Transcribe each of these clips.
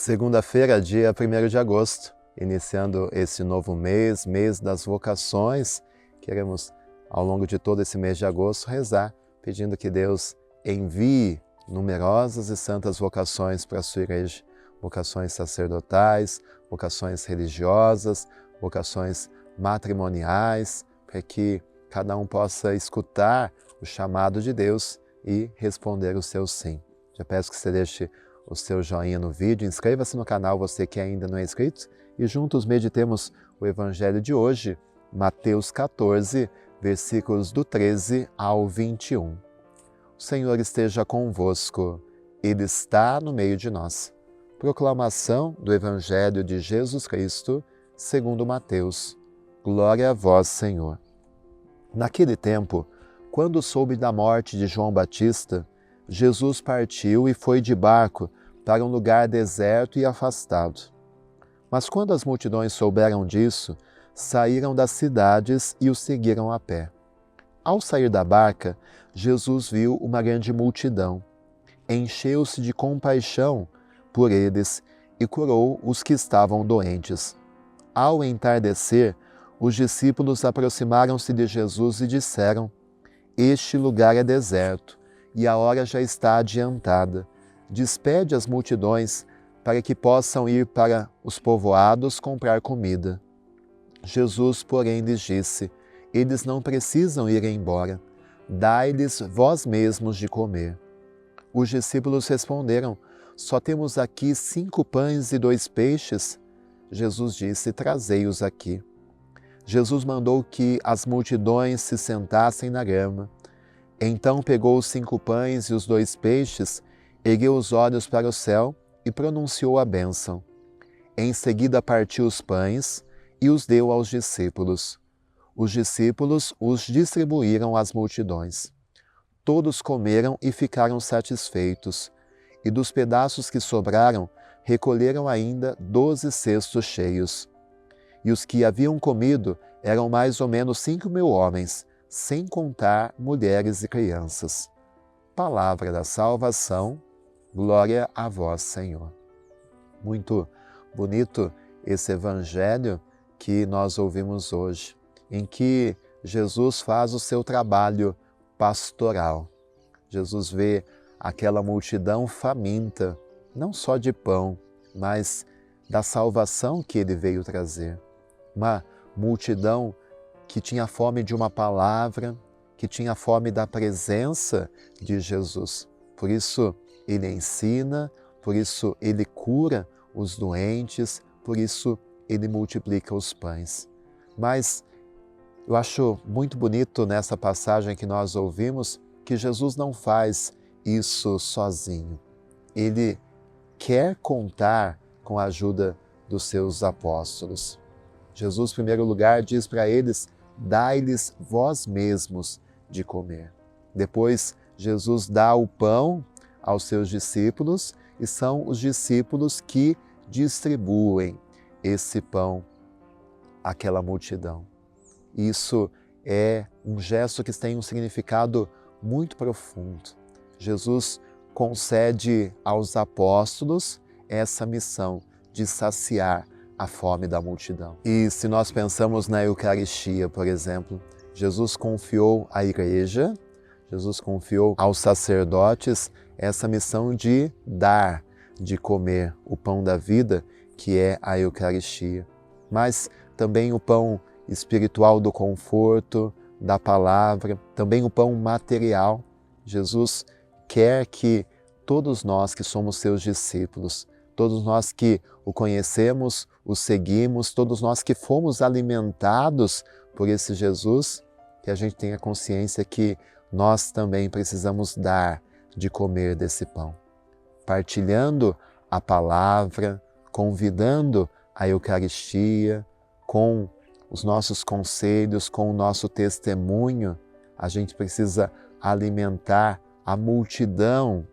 Segunda-feira, dia 1º de agosto, iniciando esse novo mês, mês das vocações. Queremos, ao longo de todo esse mês de agosto, rezar, pedindo que Deus envie numerosas e santas vocações para a sua igreja. Vocações sacerdotais, vocações religiosas, vocações matrimoniais, para que cada um possa escutar o chamado de Deus e responder o seu sim. Já peço que você deixe o seu joinha no vídeo, inscreva-se no canal, você que ainda não é inscrito, e juntos meditemos o Evangelho de hoje, Mateus 14, versículos do 13 ao 21. O Senhor esteja convosco, Ele está no meio de nós. Proclamação do Evangelho de Jesus Cristo, segundo Mateus. Glória a vós, Senhor. Naquele tempo, quando soube da morte de João Batista, Jesus partiu e foi de barco para um lugar deserto e afastado. Mas quando as multidões souberam disso, saíram das cidades e o seguiram a pé. Ao sair da barca, Jesus viu uma grande multidão. Encheu-se de compaixão por eles e curou os que estavam doentes. Ao entardecer, os discípulos aproximaram-se de Jesus e disseram: "Este lugar é deserto e a hora já está adiantada. Despede as multidões para que possam ir para os povoados comprar comida." Jesus, porém, lhes disse: "Eles não precisam ir embora. Dai-lhes vós mesmos de comer." Os discípulos responderam: "Só temos aqui 5 pães e 2 peixes." Jesus disse: "Trazei-os aqui." Jesus mandou que as multidões se sentassem na grama. Então pegou os 5 pães e os 2 peixes, ergueu os olhos para o céu e pronunciou a bênção. Em seguida partiu os pães e os deu aos discípulos. Os discípulos os distribuíram às multidões. Todos comeram e ficaram satisfeitos, e dos pedaços que sobraram, recolheram ainda 12 cestos cheios. E os que haviam comido eram mais ou menos 5.000 homens, sem contar mulheres e crianças. Palavra da salvação, glória a vós, Senhor. Muito bonito esse evangelho que nós ouvimos hoje, em que Jesus faz o seu trabalho pastoral. Jesus vê aquela multidão faminta, não só de pão, mas da salvação que ele veio trazer. Uma multidão que tinha fome de uma palavra, que tinha fome da presença de Jesus. Por isso ele ensina, por isso ele cura os doentes, por isso ele multiplica os pães. Mas eu acho muito bonito nessa passagem que nós ouvimos que Jesus não faz isso sozinho. Ele quer contar com a ajuda dos seus apóstolos. Jesus, em primeiro lugar, diz para eles: "Dai-lhes vós mesmos de comer." Depois, Jesus dá o pão aos seus discípulos e são os discípulos que distribuem esse pão àquela multidão. Isso é um gesto que tem um significado muito profundo. Jesus concede aos apóstolos essa missão de saciar a fome da multidão. E se nós pensamos na Eucaristia, por exemplo, Jesus confiou à igreja, Jesus confiou aos sacerdotes essa missão de dar, de comer o pão da vida, que é a Eucaristia. Mas também o pão espiritual do conforto, da palavra, também o pão material. Jesus quer que todos nós que somos seus discípulos, todos nós que o conhecemos, o seguimos, todos nós que fomos alimentados por esse Jesus, que a gente tenha consciência que nós também precisamos dar de comer desse pão. Partilhando a palavra, convidando a Eucaristia, com os nossos conselhos, com o nosso testemunho, a gente precisa alimentar a multidão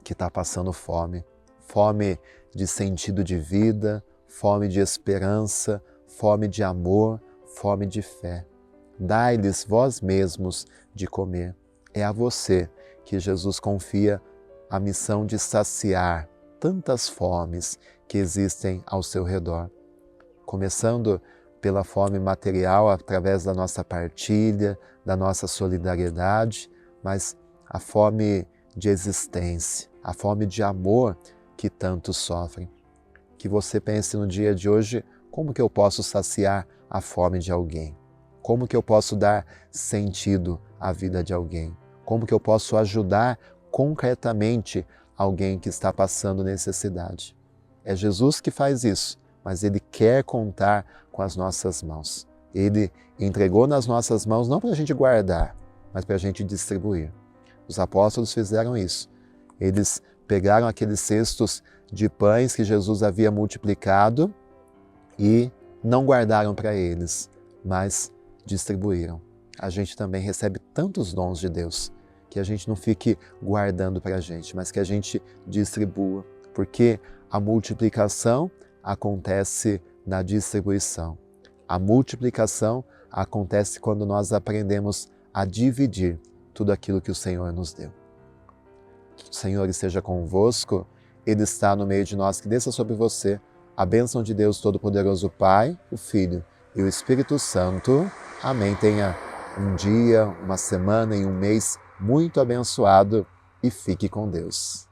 que está passando fome. Fome de sentido de vida, fome de esperança, fome de amor, fome de fé. Dai-lhes vós mesmos de comer. É a você que Jesus confia a missão de saciar tantas fomes que existem ao seu redor. Começando pela fome material, através da nossa partilha, da nossa solidariedade, mas a fome de existência, a fome de amor que tantos sofrem. Que você pense no dia de hoje, como que eu posso saciar a fome de alguém? Como que eu posso dar sentido à vida de alguém? Como que eu posso ajudar concretamente alguém que está passando necessidade? É Jesus que faz isso, mas Ele quer contar com as nossas mãos. Ele entregou nas nossas mãos não para a gente guardar, mas para a gente distribuir. Os apóstolos fizeram isso. Eles pegaram aqueles cestos de pães que Jesus havia multiplicado e não guardaram para eles, mas distribuíram. A gente também recebe tantos dons de Deus, que a gente não fique guardando para a gente, mas que a gente distribua, porque a multiplicação acontece na distribuição. A multiplicação acontece quando nós aprendemos a dividir tudo aquilo que o Senhor nos deu. Que o Senhor esteja convosco, Ele está no meio de nós, que desça sobre você a bênção de Deus Todo-Poderoso, Pai, o Filho e o Espírito Santo. Amém. Tenha um dia, uma semana e um mês muito abençoado e fique com Deus.